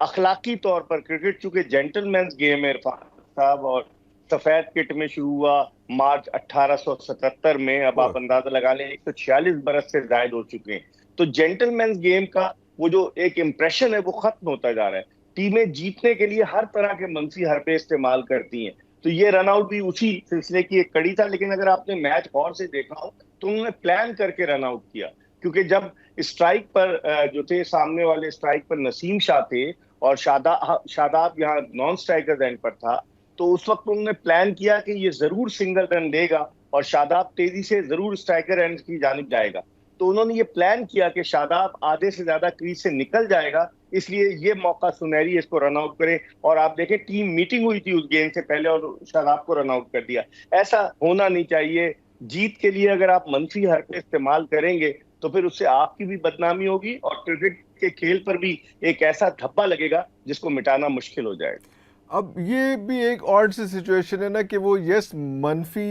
अखलाकी तौर पर क्रिकेट चूंकि जेंटलमैन्स गेम है इरफान साहब, और सफेद किट में शुरू हुआ मार्च 1877 में। अब आप अंदाजा लगा लें 146 बरस से जायद हो चुके हैं। तो जेंटलमैन गेम का वो जो एक इम्प्रेशन है वो खत्म होता जा रहा है। टीमें जीतने के लिए हर तरह के मनसी हरबे इस्तेमाल करती हैं। तो ये रनआउट भी उसी सिलसिले की एक कड़ी था। लेकिन अगर आपने मैच गौर से देखा हो तो उन्होंने प्लान करके रनआउट किया, क्योंकि जब स्ट्राइक पर जो थे सामने वाले स्ट्राइक पर नसीम शाह थे और शादाब यहाँ नॉन स्ट्राइकर एंड पर था, तो उस वक्त उन्होंने प्लान किया कि ये जरूर सिंगल रन देगा और शादाब तेजी से जरूर स्ट्राइकर एंड की जानिब जाएगा। तो उन्होंने ये प्लान किया कि शादाब आधे से ज्यादा क्रीज से निकल जाएगा, इसलिए ये मौका सुनहरी है, इसको रन आउट करे। और आप देखें टीम मीटिंग हुई थी उस गेम से पहले और शादाब को रन आउट कर दिया। ऐसा होना नहीं चाहिए। जीत के लिए अगर आप मनफी हरकत इस्तेमाल करेंगे तो फिर उससे आपकी भी बदनामी होगी और क्रिकेट के खेल पर भी एक ऐसा धब्बा लगेगा जिसको मिटाना मुश्किल हो जाएगा। अब ये भी एक ऑड सी सिचुएशन है ना कि वो यस मनफी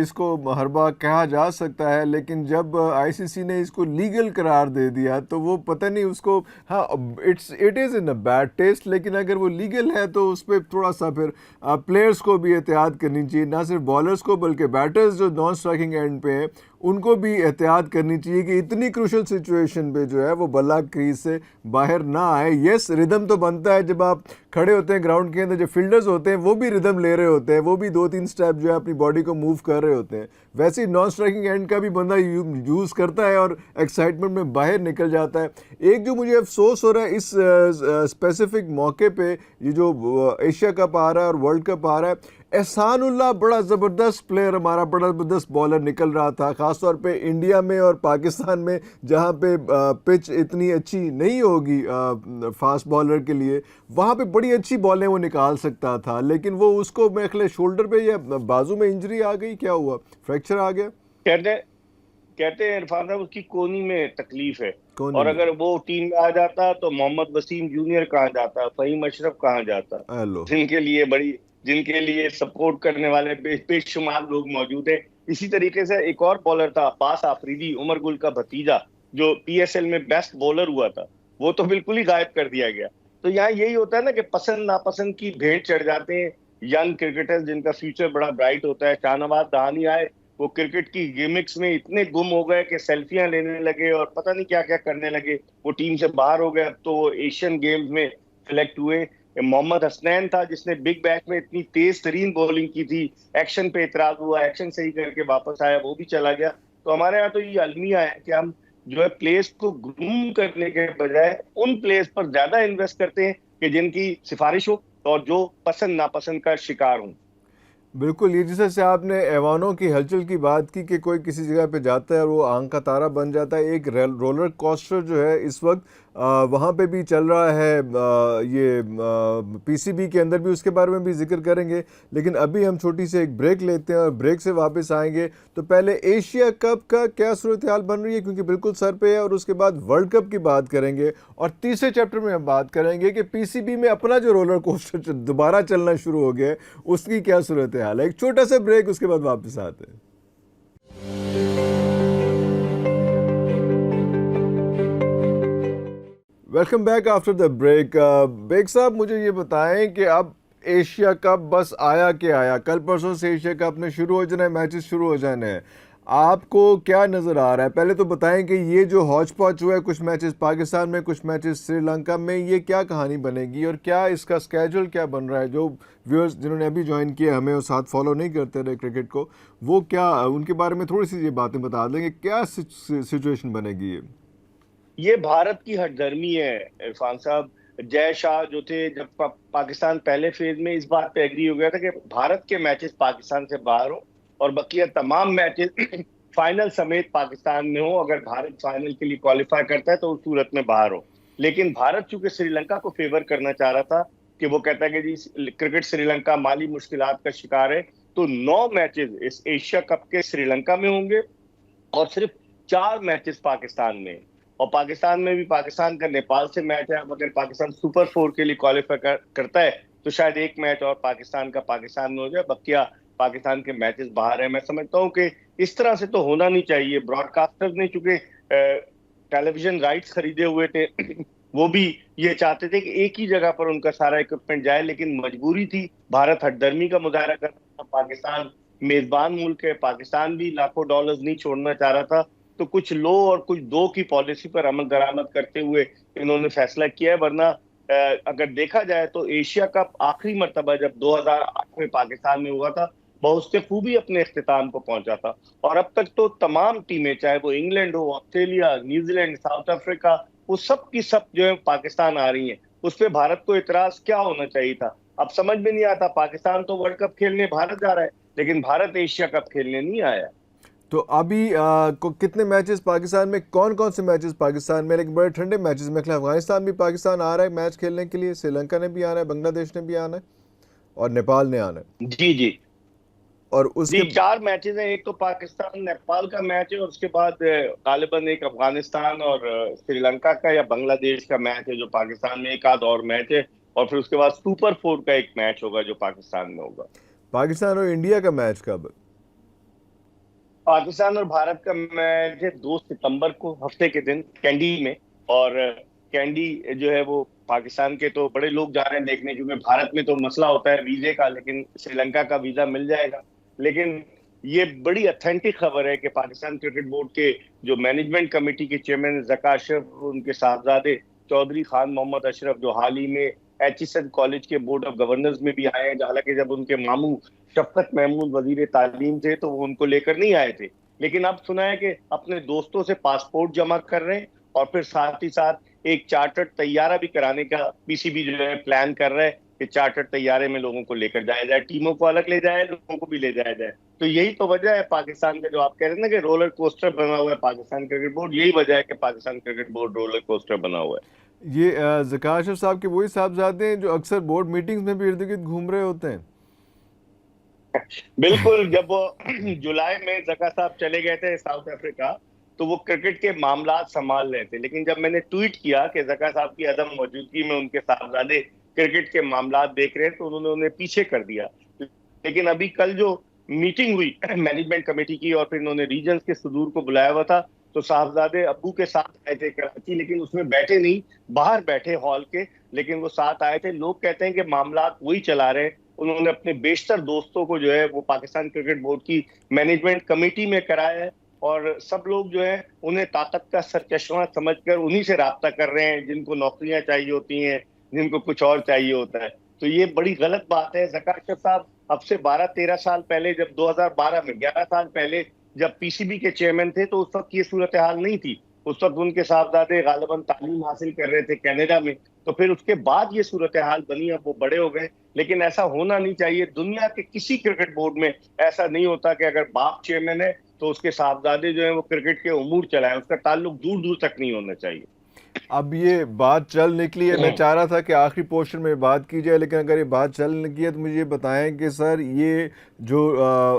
इसको हरबा कहा जा सकता है, लेकिन जब आईसीसी ने इसको लीगल करार दे दिया तो वो पता नहीं उसको, हाँ it is in a bad taste, लेकिन अगर वो लीगल है तो उस पर थोड़ा सा फिर प्लेयर्स को भी एहतियात करनी चाहिए, ना सिर्फ बॉलर्स को बल्कि बैटर्स जो नॉन स्ट्राइकिंग एंड पे हैं उनको भी एहतियात करनी चाहिए कि इतनी क्रूशल सिचुएशन पे जो है वो बल्ला क्रीज से बाहर ना आए। यस रिदम तो बनता है जब आप खड़े होते हैं ग्राउंड के अंदर, जो फील्डर्स होते हैं वो भी रिदम ले रहे होते हैं, वो भी 2-3 स्टेप जो है अपनी बॉडी को मूव कर रहे होते हैं। वैसे ही नॉन स्ट्राइकिंग एंड का भी बंदा यूज़ करता है और एक्साइटमेंट में बाहर निकल जाता है। एक जो मुझे अफसोस हो रहा है इस स्पेसिफिक मौके पे, ये जो एशिया कप आ रहा है और वर्ल्ड कप आ रहा है, एहसानुल्लाह बड़ा ज़बरदस्त प्लेयर, हमारा बड़ा ज़बरदस्त बॉलर निकल रहा था, ख़ासतौर पे इंडिया में और पाकिस्तान में जहाँ पे पिच इतनी अच्छी नहीं होगी फास्ट बॉलर के लिए, वहाँ पे बड़ी अच्छी बॉलें वो निकाल सकता था। लेकिन वो उसको मेरे ख्याल शोल्डर पे या बाजू में इंजरी आ गई, क्या हुआ, फ्रैक्चर आ गया कहते हैं इरफान साहब उसकी कोहनी में तकलीफ है। कोहनी और में। अगर वो टीम में आ जाता तो मोहम्मद वसीम जूनियर कहाँ जाता, फहीम अशरफ कहाँ जाता, हेलो। जिनके लिए सपोर्ट करने वाले बेशुमार लोग मौजूद हैं। इसी तरीके से एक और बॉलर था अब्बास आफरीदी, उमर गुल का भतीजा, जो पीएसएल में बेस्ट बॉलर हुआ था, वो तो बिल्कुल ही गायब कर दिया गया। तो यहाँ यही होता है ना कि पसंद नापसंद की भेंट चढ़ जाते हैं यंग क्रिकेटर्स जिनका फ्यूचर बड़ा ब्राइट होता है। शाहनवाज दहानी आए, वो क्रिकेट की गिमिक्स में इतने गुम हो गए कि सेल्फियां लेने लगे और पता नहीं क्या क्या करने लगे, वो टीम से बाहर हो गए। अब तो वो एशियन गेम्स में सिलेक्ट हुए। मोहम्मद हसनैन था जिसने बिग बैश में इतनी तेज तरीन बॉलिंग की थी, एक्शन पे इतराज हुआ, एक्शन सही करके वापस आया, वो भी चला गया। तो हमारे यहाँ तो ये अलमिया है कि हम जो है प्लेयर्स को ग्रूम करने के बजाय उन प्लेयर्स पर ज्यादा इन्वेस्ट करते हैं कि जिनकी सिफारिश हो और जो पसंद नापसंद का शिकार हों। बिल्कुल, ये जैसे आपने ऐवानों की हलचल की बात की कि कोई किसी जगह पे जाता है और वो आंख का तारा बन जाता है, एक रोलर कोस्टर जो है इस वक्त वहाँ पे भी चल रहा है, ये पीसीबी के अंदर भी उसके बारे में भी जिक्र करेंगे। लेकिन अभी हम छोटी सी एक ब्रेक लेते हैं और ब्रेक से वापस आएंगे तो पहले एशिया कप का क्या सूरत हाल बन रही है, क्योंकि बिल्कुल सर पे है, और उसके बाद वर्ल्ड कप की बात करेंगे और तीसरे चैप्टर में हम बात करेंगे कि पीसीबी में अपना जो रोलर कोस्टर दोबारा चलना शुरू हो गया है उसकी क्या सूरत हाल है। एक छोटा सा ब्रेक, उसके बाद वापस आते हैं। Welcome back after the break. Baig साहब, मुझे ये बताएं कि अब एशिया कप बस आया के आया, कल परसों से एशिया कप में शुरू हो जाना है, मैचेस शुरू हो जाने हैं, आपको क्या नज़र आ रहा है? पहले तो बताएं कि ये जो हौच पौच हुआ है, कुछ मैचेस पाकिस्तान में, कुछ मैचेस श्रीलंका में, ये क्या कहानी बनेगी और क्या इसका स्केड्यूल क्या बन रहा है? जो व्यूअर्स जिन्होंने अभी ज्वाइन किया हमें और साथ फॉलो नहीं करते रहे क्रिकेट को, वो क्या उनके बारे में थोड़ी सी ये बातें बता देंगे, क्या सिचुएशन बनेगी? ये भारत की हठधर्मी है इरफान साहब। जय शाह जो थे, जब पाकिस्तान पहले फेज में इस बात पे एग्री हो गया था कि भारत के मैचेस पाकिस्तान से बाहर हो और बकिया तमाम मैचेस फाइनल समेत पाकिस्तान में हो, अगर भारत फाइनल के लिए क्वालिफाई करता है तो उस सूरत में बाहर हो। लेकिन भारत चूंकि श्रीलंका को फेवर करना चाह रहा था कि वो कहता है कि जी क्रिकेट श्रीलंका माली मुश्किलात का शिकार है, तो 9 मैचेस इस एशिया कप के श्रीलंका में होंगे और सिर्फ 4 मैचेस पाकिस्तान में। और पाकिस्तान में भी पाकिस्तान का नेपाल से मैच है। अब अगर पाकिस्तान सुपर 4 के लिए क्वालिफाई करता है तो शायद एक मैच और पाकिस्तान का पाकिस्तान में हो जाए, बकिया पाकिस्तान के मैचेस बाहर है। मैं समझता हूँ कि इस तरह से तो होना नहीं चाहिए। ब्रॉडकास्टर्स ने चूंकि टेलीविजन राइट्स खरीदे हुए थे वो भी ये चाहते थे कि एक ही जगह पर उनका सारा इक्विपमेंट जाए, लेकिन मजबूरी थी। भारत हठधर्मी का मुजाहरा कर रहा था, पाकिस्तान मेजबान मुल्क है, पाकिस्तान भी लाखों डॉलर्स नहीं छोड़ना चाह रहा था। तो कुछ लो और कुछ दो की पॉलिसी पर अमल दरामद करते हुए इन्होंने फैसला किया है। वरना अगर देखा जाए तो एशिया कप आखिरी मर्तबा जब 2008 में पाकिस्तान में हुआ था, बखूबी अपने इख्तिताम को पहुंचा था। और अब तक तो तमाम टीमें, चाहे वो इंग्लैंड हो, ऑस्ट्रेलिया, न्यूजीलैंड, साउथ अफ्रीका, वो सब की सब जो है पाकिस्तान आ रही हैं। उस पे भारत को इतराज क्या होना चाहिए था? अब समझ में नहीं आता, पाकिस्तान तो वर्ल्ड कप खेलने भारत जा रहा है, लेकिन भारत एशिया कप खेलने नहीं आया। तो अभी कितने मैचेस पाकिस्तान में, कौन कौन से मैचेस पाकिस्तान में, लेकिन बड़े ठंडे मैचेस में? अफगानिस्तान भी पाकिस्तान आ रहा है मैच खेलने के लिए, श्रीलंका ने भी आना है, बांग्लादेश ने भी आना है और नेपाल ने आना है। जी जी और जी, उसके 4 मैचेस हैं। एक तो पाकिस्तान नेपाल का मैच है, और उसके बाद गालिबन एक अफगानिस्तान और श्रीलंका का या बांग्लादेश का मैच है, जो पाकिस्तान में एक आध और मैच है। और फिर उसके बाद सुपर 4 का एक मैच होगा जो पाकिस्तान में होगा। पाकिस्तान और इंडिया का मैच कब? पाकिस्तान और भारत का मैच है 2 सितंबर को, हफ्ते के दिन, कैंडी में। और कैंडी जो है वो पाकिस्तान के तो बड़े लोग जा रहे हैं देखने, क्योंकि भारत में तो मसला होता है वीजे का, लेकिन श्रीलंका का वीजा मिल जाएगा। लेकिन ये बड़ी ऑथेंटिक खबर है कि पाकिस्तान क्रिकेट बोर्ड के जो मैनेजमेंट कमेटी के चेयरमैन जका अशरफ, उनके साहबजादे चौधरी खान मोहम्मद अशरफ, जो हाल ही में एचएसएन कॉलेज के बोर्ड ऑफ गवर्नर्स में भी आए हैं, हालांकि जब उनके मामू शफकत महमूद वजीर तालीम थे तो वो उनको लेकर नहीं आए थे, लेकिन अब सुना है कि अपने दोस्तों से पासपोर्ट जमा कर रहे हैं। और फिर साथ ही साथ एक चार्टर्ड तैयारा भी कराने का पीसीबी जो है प्लान कर रहा है कि चार्टर्ड तैयारे में लोगों को लेकर जाया जाए, टीमों को अलग ले जाए, लोगों को भी ले जाया जाए। तो यही तो वजह है पाकिस्तान का, जो आप कह रहे हैं ना कि रोलर कोस्टर बना हुआ है पाकिस्तान क्रिकेट बोर्ड, यही वजह है कि Pakistan cricket board roller coaster बना हुआ है। ये ज़का अशरफ साहब के वही साहबजादे हैं जो अक्सर बोर्ड मीटिंग्स में भी इर्द गिर्द घूम रहे होते हैं। बिल्कुल, जब वो जुलाई में जका साहब चले गए थे साउथ अफ्रीका, तो वो क्रिकेट के मामलात संभाल रहे थे। लेकिन जब मैंने ट्वीट किया कि जका साहब की अदम मौजूदगी में उनके साहबजादे क्रिकेट के मामलात देख रहे हैं, तो उन्होंने उन्हें पीछे कर दिया। लेकिन अभी कल जो मीटिंग हुई मैनेजमेंट कमेटी की, और फिर उन्होंने रीजन्स के सदूर को बुलाया हुआ था, तो साहबजादे अब्बू के साथ आए थे कराची, लेकिन उसमें बैठे नहीं, बाहर बैठे हॉल के, लेकिन वो साथ आए थे। लोग कहते हैं कि मामलात वही चला रहे हैं। उन्होंने अपने बेशतर दोस्तों को जो है वो पाकिस्तान क्रिकेट बोर्ड की मैनेजमेंट कमेटी में कराया है, और सब लोग जो है उन्हें ताकत का सरचश्मा समझकर उन्हीं से राब्ता कर रहे हैं, जिनको नौकरियां चाहिए होती हैं, जिनको कुछ और चाहिए होता है। तो ये बड़ी गलत बात है। जका अशरफ साहब अब से 12-13 साल पहले, जब 2012 में, 11 साल पहले जब पीसीबी के चेयरमैन थे, तो उस वक्त ये सूरत हाल नहीं थी। उस वक्त उनके साहबजादे गालिबन तालीम हासिल कर रहे थे कनाडा में। तो फिर उसके बाद ये सूरत हाल बनी, अब वो बड़े हो गए। लेकिन ऐसा होना नहीं चाहिए। दुनिया के किसी क्रिकेट बोर्ड में ऐसा नहीं होता कि अगर बाप चेयरमैन है तो उसके साहबजादे जो है वो क्रिकेट के उमूर चलाएं। उसका ताल्लुक दूर दूर तक नहीं होना चाहिए। अब ये बात चल निकली है, मैं चाह रहा था कि आखिरी पोर्शन में बात की जाए, लेकिन अगर ये बात चल निकली है तो मुझे ये बताएं कि सर ये जो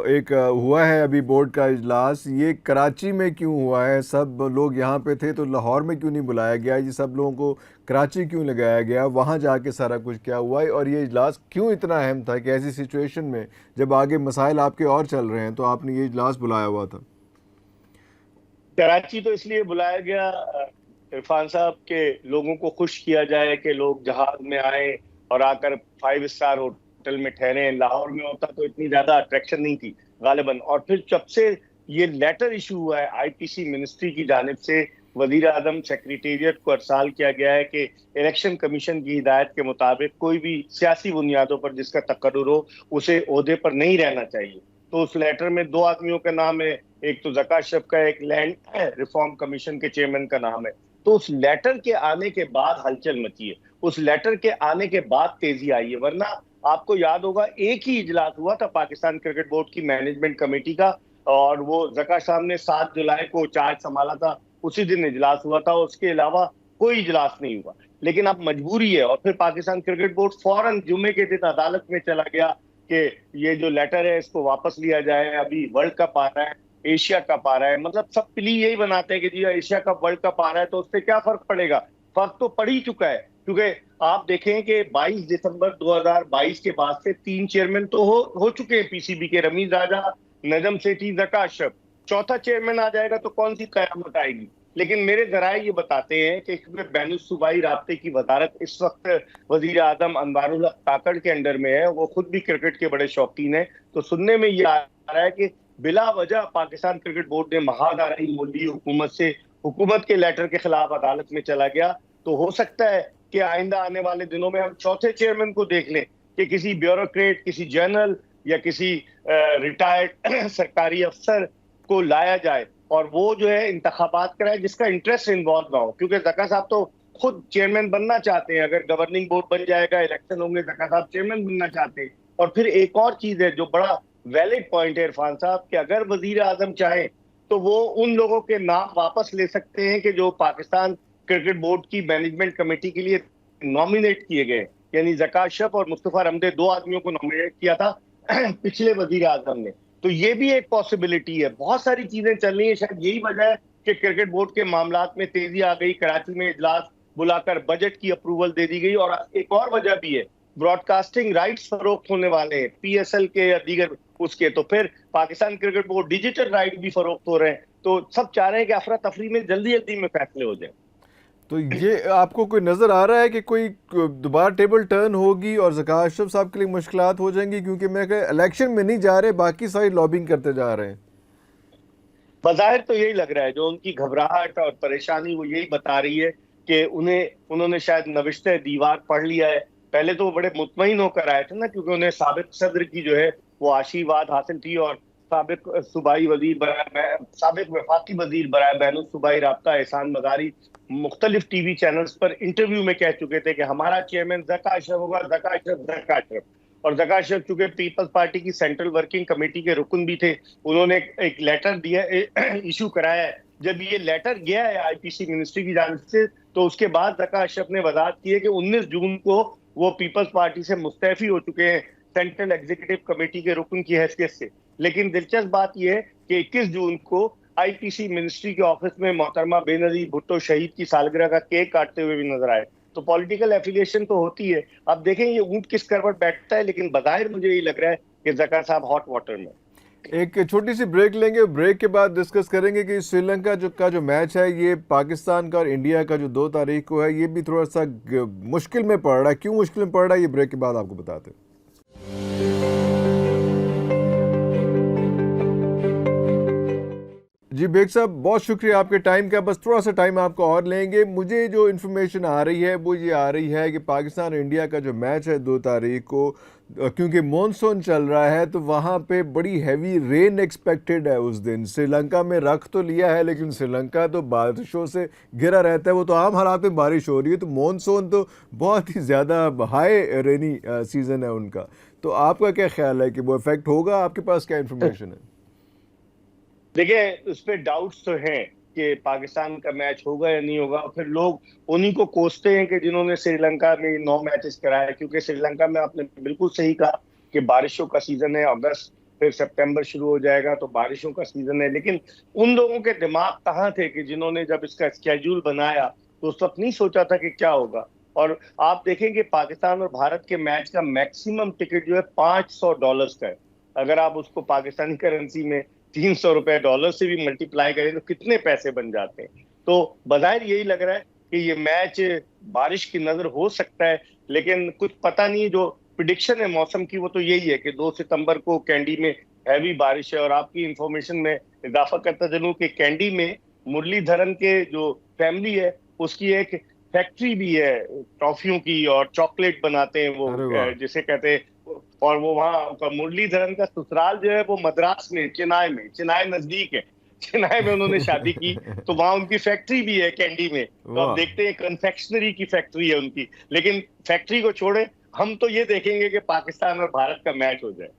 एक हुआ है अभी बोर्ड का इजलास, ये कराची में क्यों हुआ है? सब लोग यहाँ पे थे तो लाहौर में क्यों नहीं बुलाया गया? ये सब लोगों को कराची क्यों लगाया गया? वहाँ जाके सारा कुछ क्या हुआ है? और ये इजलास क्यों इतना अहम था कि ऐसी सिचुएशन में जब आगे मसाइल आपके और चल रहे हैं तो आपने ये इजलास बुलाया हुआ था? कराची तो इसलिए बुलाया गया, इरफान साहब के लोगों को खुश किया जाए कि लोग जहाज में आए और आकर 5 स्टार होटल में ठहरे। लाहौर में होता तो इतनी ज्यादा अट्रैक्शन नहीं थी गालिबन। और फिर जब से ये लेटर इशू हुआ है आईपीसी मिनिस्ट्री की जानिब से, वजीर आजम सेक्रेटेरिएट को अरसाल किया गया है कि इलेक्शन कमीशन की हिदायत के मुताबिक कोई भी सियासी बुनियादों पर जिसका तकर्रुर हो उसे ओहदे पर नहीं रहना चाहिए। तो उस लेटर में 2 आदमियों का नाम है, एक तो जका अशरफ का, एक लैंड रिफॉर्म कमीशन के चेयरमैन का नाम है। तो उस लेटर के आने के बाद हलचल मची है, उस लेटर के आने के बाद तेजी आई है। वरना आपको याद होगा एक ही इजलास हुआ था पाकिस्तान क्रिकेट बोर्ड की मैनेजमेंट कमेटी का, और वो जका साहब ने 7 जुलाई को चार्ज संभाला था, उसी दिन इजलास हुआ था। उसके अलावा कोई इजलास नहीं हुआ। लेकिन अब मजबूरी है, और फिर पाकिस्तान क्रिकेट बोर्ड फौरन जुमे के दिन अदालत में चला गया कि ये जो लेटर है इसको वापस लिया जाए। अभी वर्ल्ड कप आ रहा है, एशिया कप आ रहा है, मतलब सब प्ली यही बनाते हैं कि जी एशिया कप वर्ल्ड कप आ रहा है तो उससे क्या फर्क पड़ेगा। फर्क तो पड़ ही चुका है, क्योंकि आप देखें कि 22 दिसंबर 2022 के बाद से 3 चेयरमैन तो हो चुके हैं पीसीबी के, रमीज राजा, नजम सेठी, जका अशरफ। चौथा चेयरमैन आ जाएगा तो कौन सी कयामत आएगी। लेकिन मेरे जराये ये बताते हैं कि इसमें बैनुल सूबाई राब्ते की वजारत इस वक्त वजीर आजम अनवारुल हक ताकड़ के अंडर में है। वो खुद भी क्रिकेट के बड़े शौकीन हैं। तो सुनने में ये आ रहा है कि बिला वजह पाकिस्तान क्रिकेट बोर्ड ने महादाराई मोदी हुकूमत से हुकूमत के लेटर के खिलाफ अदालत में चला गया। तो हो सकता है कि आइंदा आने वाले दिनों में हम चौथे चेयरमैन को देख लें कि किसी ब्यूरोक्रेट, किसी जनरल या किसी रिटायर्ड सरकारी अफसर को लाया जाए और वो जो है इंतखाबात कराए जिसका इंटरेस्ट इन्वॉल्व ना हो। क्योंकि जका साहब तो खुद चेयरमैन बनना चाहते हैं। अगर गवर्निंग बोर्ड बन जाएगा, इलेक्शन होंगे, जका साहब चेयरमैन बनना चाहते हैं। और फिर एक और चीज है जो बड़ा वैलिड पॉइंट है इरफान साहब, कि अगर वजीर आजम चाहे तो वो उन लोगों के नाम वापस ले सकते हैं कि जो पाकिस्तान क्रिकेट बोर्ड की मैनेजमेंट कमेटी के लिए नॉमिनेट किए गए। यानी जका अशरफ और मुस्तफा रमदे, दो आदमियों को नॉमिनेट किया था पिछले वजीर आजम ने। तो ये भी एक पॉसिबिलिटी है। बहुत सारी चीजें चल रही है। शायद यही वजह है कि क्रिकेट बोर्ड के मामलात में तेजी आ गई। कराची में इजलास बुलाकर बजट की अप्रूवल दे दी गई। और एक और वजह भी है, ब्रॉडकास्टिंग राइट्स फरोख्त होने वाले हैं PSL के या दीगर उसके। तो फिर Pakistan cricket board digital right भी फरोख्त हो रहे हैं। तो सब चाह रहे हैं कि अफरा तफरी में जल्दी जल्दी में फैसले हो जाए। तो ये आपको कोई नज़र आ रहा है कि कोई दोबारा टेबल टर्न होगी और ज़का अशरफ साहब के लिए मुश्किलात हो जाएंगी? क्योंकि मैं इलेक्शन में नहीं जा रहे, बाकी सारी लॉबिंग करते जा रहे हैं। बज़ाहिर तो यही लग रहा है, जो उनकी घबराहट और परेशानी वो यही बता रही है कि उन्होंने शायद नविश्ते दीवार पढ़ लिया है। पहले तो वो बड़े मुतमईन होकर आए थे ना, क्योंकि उन्हें साबिक सदर की जो है वो आशीर्वाद हासिल थी। और साबिक सूबाई वजीर साबिक वफाकी वजीर बराए बैनुल सूबाई राब्ता एहसान मज़ारी मुख्तलिफ टीवी चैनल्स पर इंटरव्यू में कह चुके थे कि हमारा चेयरमैन ज़का अशरफ होगा, ज़का अशरफ, ज़का अशरफ। और ज़का अशरफ चूंकि पीपल्स पार्टी की सेंट्रल वर्किंग कमेटी के रुकन भी थे, उन्होंने एक लेटर दिया, इशू कराया है। जब ये लेटर गया है IPC मिनिस्ट्री की जानिब से, तो उसके बाद ज़का अशरफ ने वजाहत की है कि 19 जून को वो पीपल्स पार्टी से मुस्तैफी हो चुके हैं सेंट्रल एग्जीक्यूटिव कमेटी के रुकन की हैसियत से। लेकिन दिलचस्प बात यह है कि 21 जून को IPC मिनिस्ट्री के ऑफिस में मोहतरमा बेनजीर भुट्टो शहीद की सालगिरह का केक काटते हुए भी नजर आए। तो पॉलिटिकल एफिलिएशन तो होती है। अब देखें ये ऊंट किस करवट बैठता है, लेकिन बज़ाहिर मुझे यही लग रहा है कि ज़का साहब हॉट वाटर में। एक छोटी सी ब्रेक लेंगे, ब्रेक के बाद डिस्कस करेंगे कि श्रीलंका जो मैच है, ये पाकिस्तान का और इंडिया का जो 2 तारीख को है, ये भी थोड़ा सा मुश्किल में पड़ रहा है। क्यों मुश्किल में पड़ रहा है, ये ब्रेक के बाद आपको बताते हैं। जी बेग साहब, बहुत शुक्रिया आपके टाइम का। बस थोड़ा सा टाइम आपको और लेंगे। मुझे जो इन्फॉर्मेशन आ रही है वो ये आ रही है कि पाकिस्तान और इंडिया का जो मैच है 2 तारीख को, क्योंकि मॉनसून चल रहा है तो वहाँ पे बड़ी हैवी रेन एक्सपेक्टेड है उस दिन। श्रीलंका में रख तो लिया है, लेकिन श्रीलंका तो बारिशों से घिरा रहता है। वो तो आम हालात में बारिश हो रही है, तो मॉनसून तो बहुत ही ज़्यादा हाई रेनी सीज़न है उनका। तो आपका क्या ख्याल है कि वो इफेक्ट होगा? आपके पास क्या इन्फॉर्मेशन है? देखिए, उस पर डाउट्स तो हैं कि पाकिस्तान का मैच होगा या नहीं होगा। फिर लोग उन्हीं को कोसते हैं कि जिन्होंने श्रीलंका में 9 मैचेस कराए, क्योंकि श्रीलंका में आपने बिल्कुल सही कहा कि बारिशों का सीजन है। अगस्त फिर सितंबर शुरू हो जाएगा, तो बारिशों का सीजन है। लेकिन उन लोगों के दिमाग कहाँ थे कि जिन्होंने जब इसका स्केड्यूल बनाया तो उस वक्त नहीं सोचा था कि क्या होगा। और आप देखेंगे पाकिस्तान और भारत के मैच का मैक्सिमम टिकट जो है $500 का है। अगर आप उसको पाकिस्तानी करेंसी में $300 से भी मल्टीप्लाई करें तो कितने पैसे बन जाते हैं। तो बज़ाहिर यही लग रहा है कि ये मैच बारिश की नजर हो सकता है, लेकिन कुछ पता नहीं। जो प्रिडिक्शन है मौसम की वो तो यही है कि 2 सितंबर को कैंडी में हैवी बारिश है। और आपकी इंफॉर्मेशन में इजाफा करता चलूं कि कैंडी में मुरलीधरन के जो फैमिली है उसकी एक फैक्ट्री भी है टॉफियों की, और चॉकलेट बनाते हैं वो जिसे कहते हैं। और वो वहाँ मुरलीधरन का ससुराल जो है वो मद्रास में, चेन्नई नजदीक है। चेन्नई में उन्होंने शादी की, तो वहाँ उनकी फैक्ट्री भी है कैंडी में। तो आप देखते हैं कन्फेक्शनरी की फैक्ट्री है उनकी। लेकिन फैक्ट्री को छोड़े, हम तो ये देखेंगे कि पाकिस्तान और भारत का मैच हो जाए,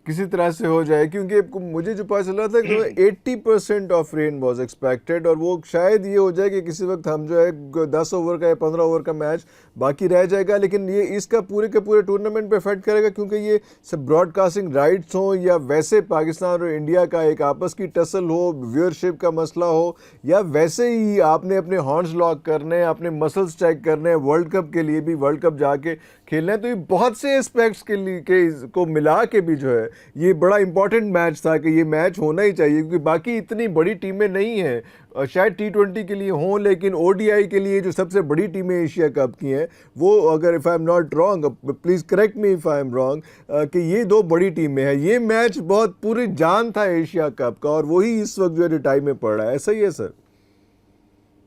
किसी तरह से हो जाए। क्योंकि मुझे जो पता चला था कि 80% ऑफ रेन वाज एक्सपेक्टेड, और वो शायद ये हो जाए कि किसी वक्त हम जो है 10 ओवर का या 15 ओवर का मैच बाकी रह जाएगा। लेकिन ये इसका पूरे के पूरे टूर्नामेंट पे इफेक्ट करेगा, क्योंकि ये सब ब्रॉडकास्टिंग राइट्स हो या वैसे पाकिस्तान और इंडिया का एक आपस की टसल हो, व्यूअरशिप का मसला हो, या वैसे ही आपने अपने हॉर्न्स लॉक करने, अपने मसल्स चेक करने, वर्ल्ड कप के लिए भी, वर्ल्ड कप जाके खेलना है, तो ये बहुत से एस्पेक्ट्स के लिए को मिला के भी जो है ये बड़ा इंपॉर्टेंट मैच था कि ये मैच होना ही चाहिए, क्योंकि बाकी इतनी बड़ी टीमें नहीं हैं, शायद T20 के लिए हों, लेकिन ODI के लिए जो सबसे बड़ी टीमें एशिया कप की हैं वो, अगर if I am not wrong, please correct me if I am wrong, कि ये दो बड़ी टीमें हैं। ये मैच बहुत पूरी जान था एशिया कप का, और वही इस वक्त जो है टाइम में पड़ रहा है। ऐसा ही है सर?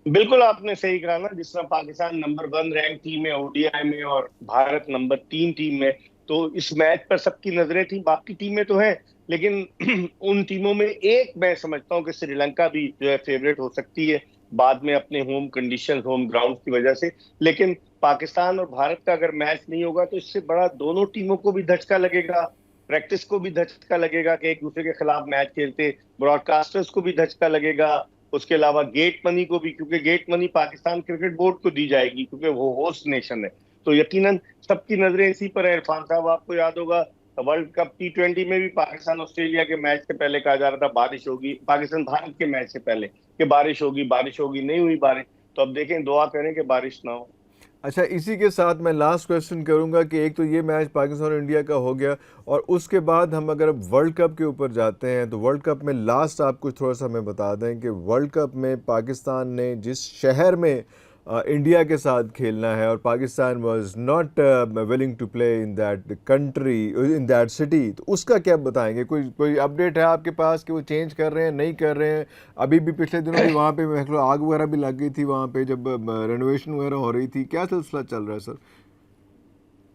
बिल्कुल आपने सही कहा ना, जिस तरह पाकिस्तान नंबर 1 रैंक टीम है ODI में और भारत नंबर 3 टीम है, तो इस मैच पर सबकी नजरें थी। बाकी टीमें तो हैं, लेकिन उन टीमों में एक मैं समझता हूं कि श्रीलंका भी जो है फेवरेट हो सकती है बाद में, अपने होम कंडीशन, होम ग्राउंड की वजह से। लेकिन पाकिस्तान और भारत का अगर मैच नहीं होगा तो इससे बड़ा दोनों टीमों को भी धचका लगेगा, प्रैक्टिस को भी धचका लगेगा कि एक दूसरे के खिलाफ मैच खेलते, ब्रॉडकास्टर्स को भी धचका लगेगा, उसके अलावा गेट मनी को भी, क्योंकि get money Pakistan cricket board को दी जाएगी क्योंकि वो होस्ट नेशन है। तो यकीनन सबकी नजरें इसी पर है। इरफान साहब, आपको याद होगा वर्ल्ड कप T20 में भी पाकिस्तान ऑस्ट्रेलिया के मैच से पहले कहा जा रहा था बारिश होगी, पाकिस्तान भारत के मैच से पहले कि बारिश होगी, बारिश होगी, नहीं हुई बारिश। तो अब देखें, दुआ करें कि बारिश ना हो। अच्छा, इसी के साथ मैं लास्ट क्वेश्चन करूंगा कि एक तो ये मैच पाकिस्तान और इंडिया का हो गया, और उसके बाद हम अगर वर्ल्ड कप के ऊपर जाते हैं तो वर्ल्ड कप में लास्ट आप कुछ थोड़ा सा हमें बता दें कि वर्ल्ड कप में पाकिस्तान ने जिस शहर में इंडिया के साथ खेलना है, और Pakistan was not willing to play in that country, in that city, तो उसका क्या बताएंगे? कोई कोई अपडेट है आपके पास कि वो चेंज कर रहे हैं, नहीं कर रहे हैं? अभी भी पिछले दिनों भी वहाँ पे आग वगैरह भी लग गई थी वहाँ पे जब रेनोवेशन वगैरह हो रही थी। क्या सिलसिला चल रहा है सर?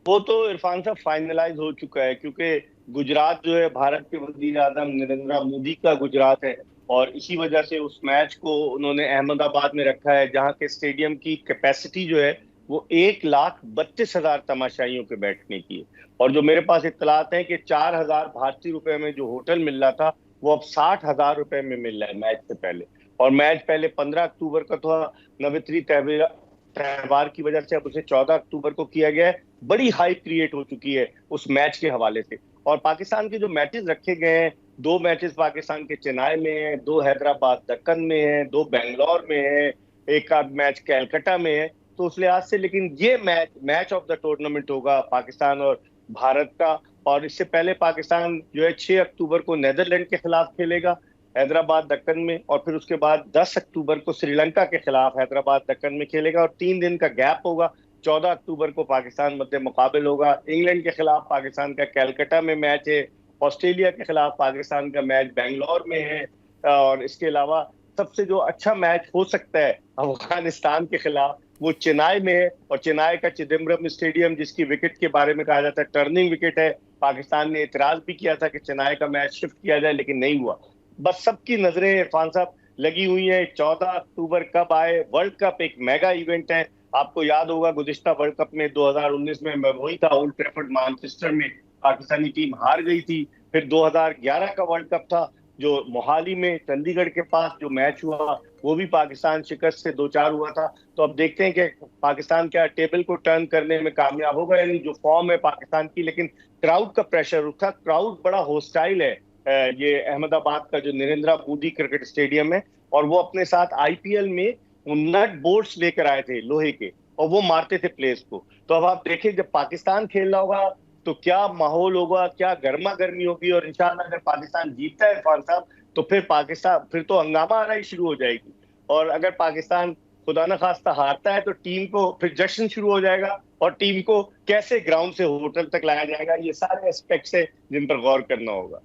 वो तो इरफान साहब फाइनलाइज हो चुका है, क्योंकि गुजरात जो है भारत के वजीर आजम नरेंद्र मोदी का गुजरात है, और इसी वजह से उस मैच को उन्होंने अहमदाबाद में रखा है, जहां के स्टेडियम की कैपेसिटी जो है वो 1,32,000 तमाशाइयों के बैठने की है। और जो मेरे पास इत्तलात है कि 4,000 भारतीय रुपए में जो होटल मिल रहा था वो अब 60,000 रुपए में मिल रहा है मैच से पहले। और मैच पहले 15 अक्टूबर का था, नवरात्रि त्योहार की वजह से अब उसे 14 अक्टूबर को किया गया है। बड़ी हाइप क्रिएट हो चुकी है उस मैच के हवाले से। और पाकिस्तान के जो मैचेस रखे गए हैं, 2 मैचेस पाकिस्तान के चेन्नई में है, 2 हैदराबाद दक्कन में है, 2 बेंगलोर में है, एक आध मैच कैलकाटा में है। तो उस लिहाज से, लेकिन ये मैच ऑफ द टूर्नामेंट होगा पाकिस्तान और भारत का। और इससे पहले पाकिस्तान जो है 6 अक्टूबर को नीदरलैंड के खिलाफ खेलेगा हैदराबाद दक्कन में, और फिर उसके बाद 10 अक्टूबर को श्रीलंका के खिलाफ हैदराबाद दक्कन में खेलेगा, और 3 दिन का गैप होगा। 14 अक्टूबर को पाकिस्तान मध्य मुकाबल होगा, इंग्लैंड के खिलाफ पाकिस्तान का कैलकाटा में मैच है, ऑस्ट्रेलिया के खिलाफ पाकिस्तान का मैच बेंगलोर में है, और इसके अलावा सबसे जो अच्छा मैच हो सकता है अफगानिस्तान के खिलाफ वो चेन्नई में है। और चेन्नई का चिदम्बरम स्टेडियम, जिसकी विकेट के बारे में कहा जाता है टर्निंग विकेट है, पाकिस्तान ने इतराज भी किया था कि चेन्नई का मैच शिफ्ट किया जाए, लेकिन नहीं हुआ। बस सबकी नजरें इरफान साहब लगी हुई हैं 14 अक्टूबर कब आए। वर्ल्ड कप एक मेगा इवेंट है। आपको याद होगा गुज़िश्ता वर्ल्ड कप में 2019 में मैं वही था, ओल्ड ट्रैफर्ड मैनचेस्टर में पाकिस्तानी टीम हार गई थी। फिर 2011 का वर्ल्ड कप था जो मोहाली में चंडीगढ़ के पास जो मैच हुआ, वो भी पाकिस्तान शिकस्त से 2-4 हुआ था। तो अब देखते हैं कि पाकिस्तान क्या टेबल को टर्न करने में कामयाब होगा, यानी जो फॉर्म है पाकिस्तान की। लेकिन क्राउड का प्रेशर उठा, क्राउड बड़ा होस्टाइल है ये अहमदाबाद का जो नरेंद्र मोदी क्रिकेट स्टेडियम है, और वो अपने साथ IPL में नट बोर्ड्स लेकर आए थे लोहे के, और वो मारते थे प्लेयर्स को। तो अब आप देखिए जब पाकिस्तान खेल रहा होगा तो क्या माहौल होगा, क्या गर्मा गर्मी होगी। और इंशाल्लाह अगर पाकिस्तान जीतता है इरफान साहब, तो फिर तो हंगामा आना ही शुरू हो जाएगी। और अगर पाकिस्तान खुदा न खास्ता हारता है तो टीम को फिर जश्न शुरू हो जाएगा, और टीम को कैसे ग्राउंड से होटल तक लाया जाएगा, ये सारे एस्पेक्ट्स है जिन पर गौर करना होगा।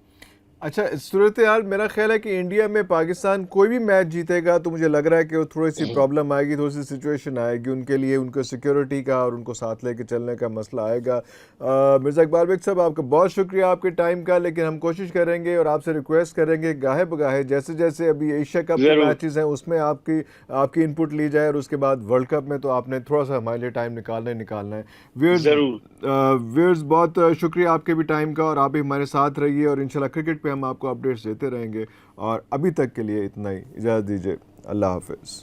अच्छा, सूरत हाल मेरा ख्याल है कि इंडिया में पाकिस्तान कोई भी मैच जीतेगा तो मुझे लग रहा है कि वो थोड़ी सी प्रॉब्लम आएगी, थोड़ी सी सिचुएशन आएगी उनके लिए, उनको सिक्योरिटी का और उनको साथ लेके चलने का मसला आएगा। मिर्ज़ा इकबाल बेग साहब, आपका बहुत शुक्रिया आपके टाइम का, लेकिन हम कोशिश करेंगे और आपसे रिक्वेस्ट करेंगे गाहे बगाहे जैसे जैसे अभी एशिया कप के मैचेस हैं उसमें आपकी इनपुट ली जाए, और उसके बाद वर्ल्ड कप में तो आपने थोड़ा सा हमारे लिए टाइम निकालना है। व्यूअर्स, बहुत शुक्रिया आपके भी टाइम का, और आप भी हमारे साथ रहिए, और इंशाल्लाह क्रिकेट पे हम आपको अपडेट्स देते रहेंगे। और अभी तक के लिए इतना ही, इजाज़त दीजिए, अल्लाह हाफिज़।